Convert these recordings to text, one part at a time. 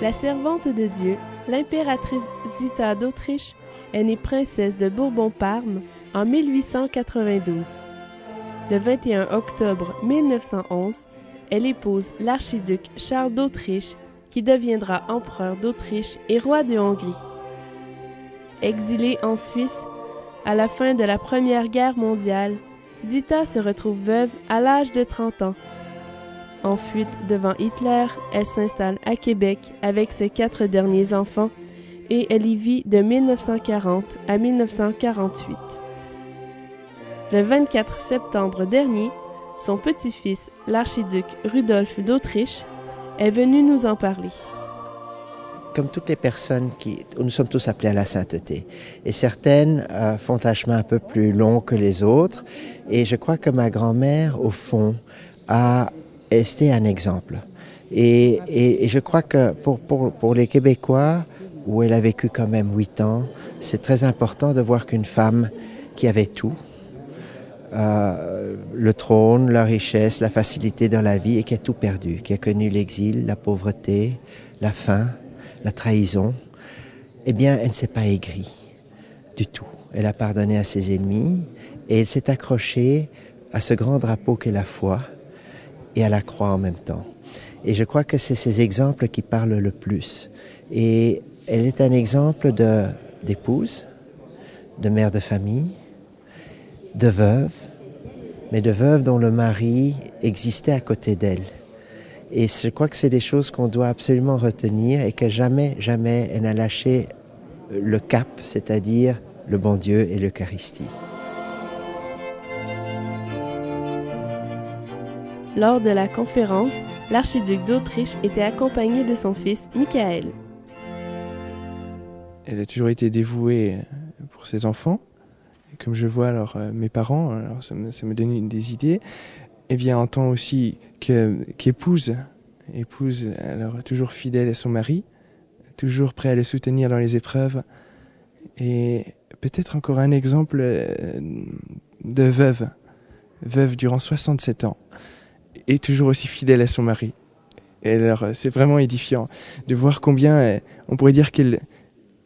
La servante de Dieu, l'impératrice Zita d'Autriche, est née princesse de Bourbon-Parme en 1892. Le 21 octobre 1911, elle épouse l'archiduc Charles d'Autriche, qui deviendra empereur d'Autriche et roi de Hongrie. Exilée en Suisse, à la fin de la Première Guerre mondiale, Zita se retrouve veuve à l'âge de 30 ans. En fuite devant Hitler, elle s'installe à Québec avec ses 4 derniers enfants et elle y vit de 1940 à 1948. Le 24 septembre dernier, son petit-fils, l'archiduc Rudolf d'Autriche, est venu nous en parler. Comme toutes les personnes, nous sommes tous appelés à la sainteté. Et certaines font un chemin un peu plus long que les autres. Et je crois que ma grand-mère, au fond, a été un exemple. Et je crois que pour les Québécois, où elle a vécu quand même 8 ans, c'est très important de voir qu'une femme qui avait tout, le trône, la richesse, la facilité dans la vie, et qui a tout perdu, qui a connu l'exil, la pauvreté, la faim, la trahison, eh bien, elle ne s'est pas aigrie du tout. Elle a pardonné à ses ennemis et elle s'est accrochée à ce grand drapeau qu'est la foi et à la croix en même temps. Et je crois que c'est ces exemples qui parlent le plus. Et elle est un exemple d'épouse, de mère de famille, de veuve, mais de veuve dont le mari existait à côté d'elle. Et je crois que c'est des choses qu'on doit absolument retenir et que jamais, jamais elle n'a lâché le cap, c'est-à-dire le bon Dieu et l'Eucharistie. Lors de la conférence, l'archiduc d'Autriche était accompagné de son fils, Michael. Elle a toujours été dévouée pour ses enfants. Et comme je vois mes parents, ça me donne des idées. Et bien, on entend aussi qu'épouse, alors toujours fidèle à son mari, toujours prêt à le soutenir dans les épreuves. Et peut-être encore un exemple de veuve durant 67 ans, et toujours aussi fidèle à son mari. Et alors, c'est vraiment édifiant de voir combien on pourrait dire qu'elle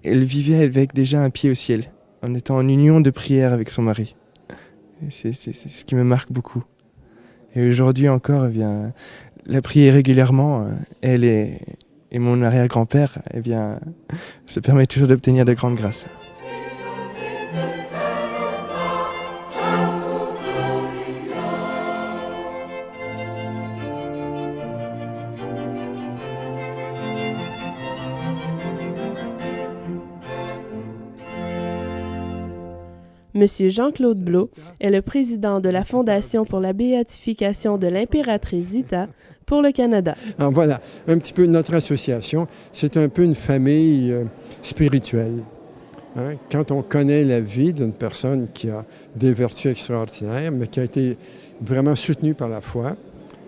vivait avec déjà un pied au ciel, en étant en union de prière avec son mari. Et c'est ce qui me marque beaucoup. Et aujourd'hui encore, eh bien, la prier régulièrement, elle et mon arrière-grand-père, eh bien, ça permet toujours d'obtenir de grandes grâces. Monsieur Jean-Claude Blot est le président de la Fondation pour la béatification de l'impératrice Zita pour le Canada. Alors voilà, un petit peu notre association, c'est un peu une famille spirituelle. Hein? Quand on connaît la vie d'une personne qui a des vertus extraordinaires, mais qui a été vraiment soutenue par la foi,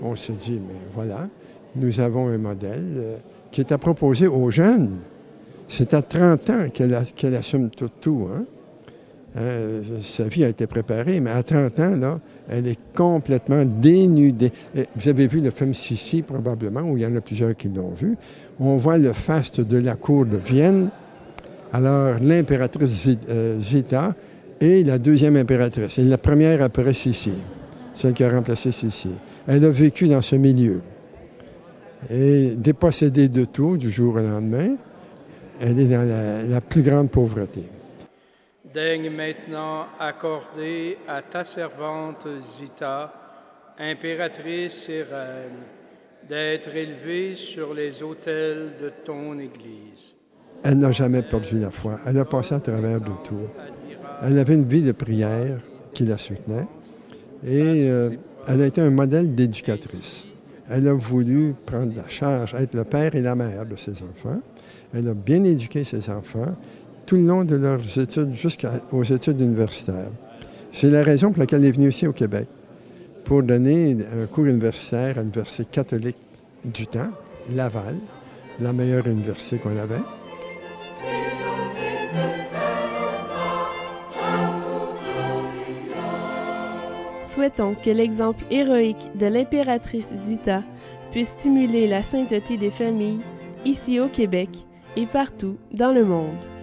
on se dit, mais voilà, nous avons un modèle qui est à proposer aux jeunes. C'est à 30 ans qu'elle assume tout. Hein? Sa vie a été préparée, mais à 30 ans, là, elle est complètement dénudée. Vous avez vu le film Sissi, probablement, où il y en a plusieurs qui l'ont vu. On voit le faste de la cour de Vienne. Alors, l'impératrice Zita est la deuxième impératrice. Et la première après Sissi, celle qui a remplacé Sissi. Elle a vécu dans ce milieu. Et dépossédée de tout du jour au lendemain, elle est dans la plus grande pauvreté. Daigne maintenant accorder à ta servante Zita, impératrice et reine, d'être élevée sur les autels de ton Église. Elle n'a jamais perdu la foi. Elle a passé à travers de tout. Elle avait une vie de prière qui la soutenait et elle a été un modèle d'éducatrice. Elle a voulu prendre la charge, être le père et la mère de ses enfants. Elle a bien éduqué ses enfants tout le long de leurs études jusqu'aux études universitaires. C'est la raison pour laquelle elle est venue ici au Québec, pour donner un cours universitaire à l'Université catholique du temps, Laval, la meilleure université qu'on avait. Souhaitons que l'exemple héroïque de l'impératrice Zita puisse stimuler la sainteté des familles, ici au Québec et partout dans le monde.